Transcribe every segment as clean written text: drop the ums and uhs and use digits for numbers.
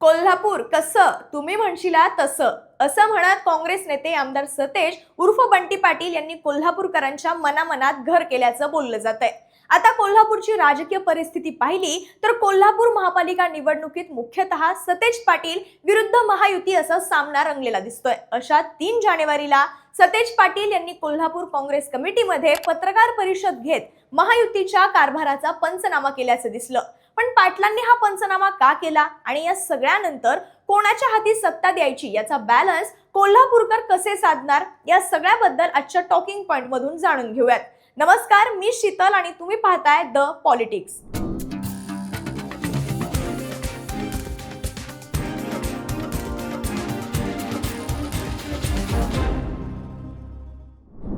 कोल्हापूर कसं तुम्ही म्हणशीला तसं असं म्हणत काँग्रेस नेते आमदार सतेज उर्फ बंटी पाटील यांनी कोल्हापूरकरांच्या मनामनात घर केल्याचं बोललं जातंय। आता कोल्हापूरची राजकीय परिस्थिती पाहिली तर कोल्हापूर महापालिका निवडणुकीत मुख्यतः सतेज पाटील विरुद्ध महायुती असा सामना रंगलेला दिसतोय। अशा 3 जानेवारीला सतेज पाटील यांनी कोल्हापूर काँग्रेस कमिटीमध्ये पत्रकार परिषद घेत महायुतीच्या कारभाराचा पंचनामा केल्याचं दिसलं। पण पाटलांनी हा पंचनामा का केला आणि या सगळ्यानंतर कोणाच्या हाती सत्ता द्यायची याचा बॅलन्स कोल्हापूरकर कसे साधणार या सगळ्याबद्दल आजच्या टॉकिंग पॉइंट मधून जाणून घेऊयात। नमस्कार, मी शीतल आणि तुम्ही पाहताय द पॉलिटिक्स।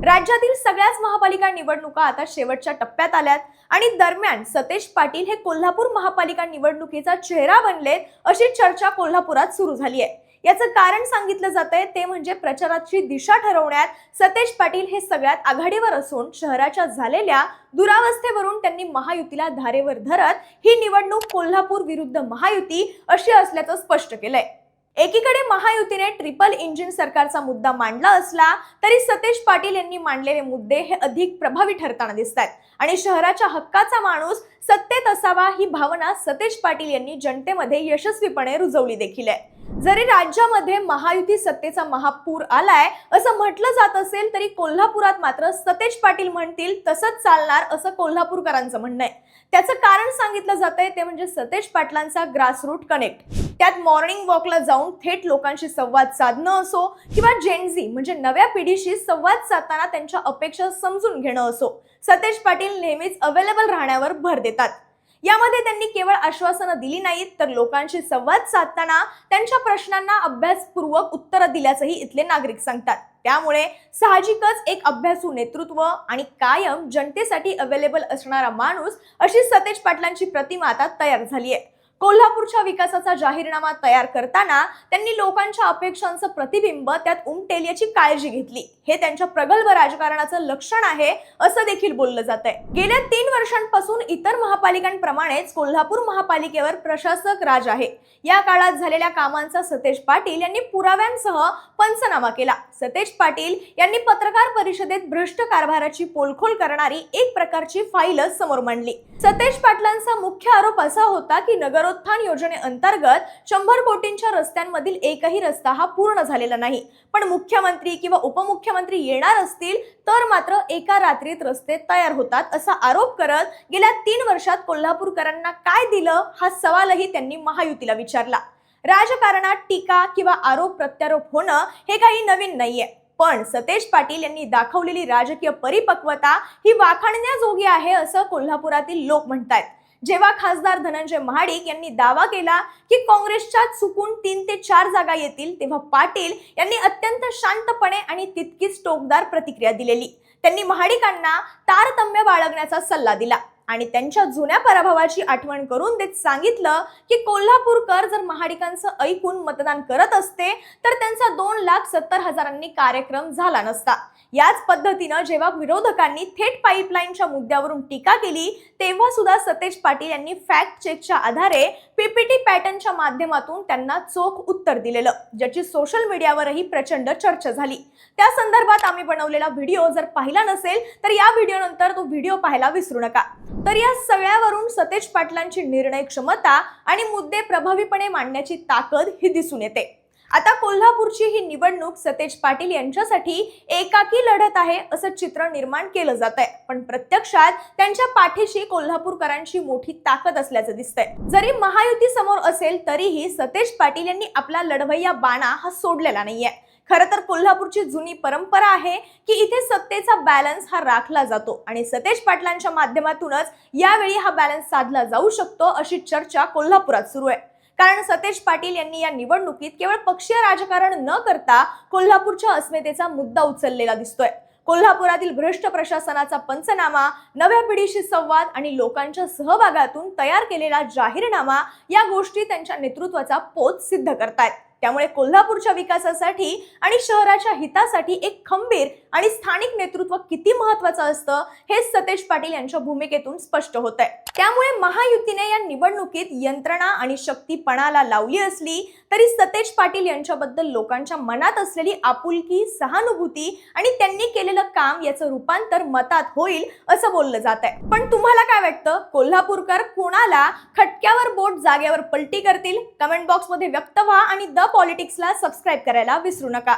राज्यातील सगळ्याच महापालिका निवडणुका आता शेवटच्या टप्प्यात आल्यात आणि दरम्यान सतेज पाटील हे कोल्हापूर महापालिका निवडणुकीचा चेहरा बनलेत अशी चर्चा कोल्हापुरात सुरू झाली आहे। याचं कारण सांगितलं जातंय ते म्हणजे प्रचाराची दिशा ठरवण्यात सतेज पाटील हे सगळ्यात आघाडीवर असून शहराच्या झालेल्या दुरावस्थेवरून त्यांनी महायुतीला धारेवर धरत ही निवडणूक कोल्हापूर विरुद्ध महायुती अशी असल्याचं स्पष्ट केलंय। एकीकडे महायुतीने ट्रिपल इंजिन सरकारचा मुद्दा मांडला असला तरी सतेज पाटील यांनी मांडलेले मुद्दे हे अधिक प्रभावी ठरताना दिसतात आणि शहराच्या हक्काचा माणूस सत्तेत असावा ही भावना सतेज पाटील यांनी जनतेमध्ये यशस्वीपणे रुजवली देखील आहे। जरी राज्यामध्ये महायुती सत्तेचा महापूर आलाय असं म्हटलं जात असेल तरी कोल्हापुरात मात्र सतेज पाटील म्हणतील तसंच चालणार असं कोल्हापूरकरांचं म्हणणं आहे। त्याचं कारण सांगितलं जातंय ते म्हणजे सतेज पाटलांचा ग्रासरूट कनेक्ट। त्यात मॉर्निंग वॉकला जाऊन थेट लोकांशी संवाद साधणं असो किंवा जेनझी म्हणजे नव्या पिढीशी संवाद साधताना त्यांच्या अपेक्षा समजून घेणं असो, सतेज पाटील नेहमीच अवेलेबल राहण्यावर भर देतात। यामध्ये त्यांनी केवळ आश्वासनं दिली नाहीत तर लोकांशी संवाद साधताना त्यांच्या प्रश्नांना अभ्यासपूर्वक उत्तरं दिल्याचंही इथले नागरिक सांगतात। त्यामुळे साहजिकच एक अभ्यासू नेतृत्व आणि कायम जनतेसाठी अवेलेबल असणारा माणूस अशी सतेज पाटलांची प्रतिमा आता तयार झाली आहे। कोल्हापूरच्या विकासाचा जाहीरनामा तयार करताना त्यांनी लोकांच्या अपेक्षांचं प्रतिबिंब त्यात उमटेल याची काळजी घेतली। हे त्यांच्या प्रगल्भ राजकारणाचं लक्षण आहे असं देखील बोललं जातंय। गेल्या 3 वर्षांपासून इतर महापालिकांप्रमाणेच कोल्हापूर महापालिकेवर प्रशासक राज आहे। या काळात झालेल्या कामांचा सतेज पाटील यांनी पुराव्यांसह पंचनामा केला। सतेज पाटील यांनी पत्रकार परिषदेत भ्रष्ट कारभाराची पोलखोल करणारी एक प्रकारची फाईलच समोर मांडली। सतेज पाटलांचा मुख्य आरोप असा होता की नगरोत्थान योजनेअंतर्गत 100 कोटींच्या रस्त्यांमधील एकही रस्ता हा पूर्ण झालेला नाही, पण मुख्यमंत्री किंवा उपमुख्यमंत्री येणार असतील तर मात्र एका रात्रीत रस्ते तयार होतात असा आरोप करत गेल्या 3 वर्षात कोल्हापूरकरांना काय दिलं हा सवालही त्यांनी महायुतीला विचारला। राजकारणात टीका किंवा आरोप प्रत्यारोप होणं हे काही नवीन नाहीये, पण सतेज पाटील यांनी दाखवलेली राजकीय परिपक्वता ही वाखाणण्याजोगी आहे असं कोल्हापुरातील लोक म्हणतात। जेव्हा खासदार धनंजय महाडिक यांनी दावा केला की काँग्रेसच्या चुकून 3 ते 4 जागा येतील तेव्हा पाटील यांनी अत्यंत शांतपणे आणि तितकीच टोकदार प्रतिक्रिया दिलेली। त्यांनी महाडिकांना तारतम्य बाळगण्याचा सल्ला दिला आणि त्यांच्या जुन्या पराभवाची आठवण करून देत सांगितलं की कोल्हापूरकर जर महाडिकांचं ऐकून मतदान करत असते तर त्यांचा 2,70,000 कार्यक्रम झाला नसता। याच पद्धतीनं जेव्हा विरोधकांनी थेट पाईपलाईनच्या मुद्द्यावरून टीका केली तेव्हा सुद्धा सतेज पाटील यांनी फॅक्ट चेकच्या आधारे पीपीटी पॅटर्नच्या माध्यमातून त्यांना चोख उत्तर दिलेलं, ज्याची सोशल मीडियावरही प्रचंड चर्चा झाली। त्या संदर्भात आम्ही बनवलेला व्हिडिओ जर पाहिला नसेल तर या व्हिडिओनंतर तो व्हिडिओ पाहायला विसरू नका। तर या सगळ्यावरून सतेज पाटलांची निर्णय क्षमता आणि मुद्दे प्रभावीपणे मांडण्याची ताकद ही दिसून येते। आता कोल्हापूरची ही निवडणूक सतेज पाटील यांच्यासाठी एकाकी लढत आहे असं चित्र निर्माण केलं जातंय, पण प्रत्यक्षात त्यांच्या पाठीशी कोल्हापूरकरांची मोठी ताकद असल्याचं दिसतंय। जरी महायुती समोर असेल तरीही सतेज पाटील यांनी आपला लढवय्या बाणा हा सोडलेला नाहीये। खरं तर कोल्हापूरची जुनी परंपरा आहे की इथे सत्तेचा बॅलन्स हा राखला जातो आणि सतेज पाटलांच्या माध्यमातूनच यावेळी हा बॅलन्स साधला जाऊ शकतो अशी चर्चा कोल्हापुरात सुरू आहे। कारण सतेज पाटील यांनी या निवडणुकीत केवळ पक्षीय राजकारण न करता कोल्हापूरच्या अस्मितेचा मुद्दा उचललेला दिसतोय। कोल्हापुरातील भ्रष्ट प्रशासनाचा पंचनामा, नव्या पिढीशी संवाद आणि लोकांच्या सहभागातून तयार केलेला जाहीरनामा या गोष्टी त्यांच्या नेतृत्वाचा पोत सिद्ध करतायत। त्यामुळे कोल्हापूरच्या विकासासाठी आणि शहराच्या हितासाठी एक खंबीर आणि स्थानिक नेतृत्व किती महत्त्वाचं असतं हे सतेज पाटील यांच्या भूमिकेतून स्पष्ट होतंय। त्यामुळे महायुतीने या निवडणुकीत यंत्रणा आणि शक्ती पणाला लावली असली तरी सतेज पाटील यांच्याबद्दल लोकांच्या मनात असलेली आपुलकी, सहानुभूती आणि त्यांनी केलेलं काम याचं रूपांतर मतात होईल असं बोललं जात आहे। पण तुम्हाला काय वाटतं, कोल्हापूरकर कोणाला खटक्यावर बोट जागेवर पलटी करतील? कमेंट बॉक्स मध्ये व्यक्त व्हा आणि द पॉलिटिक्सला सबस्क्राइब करायला विसरू नका।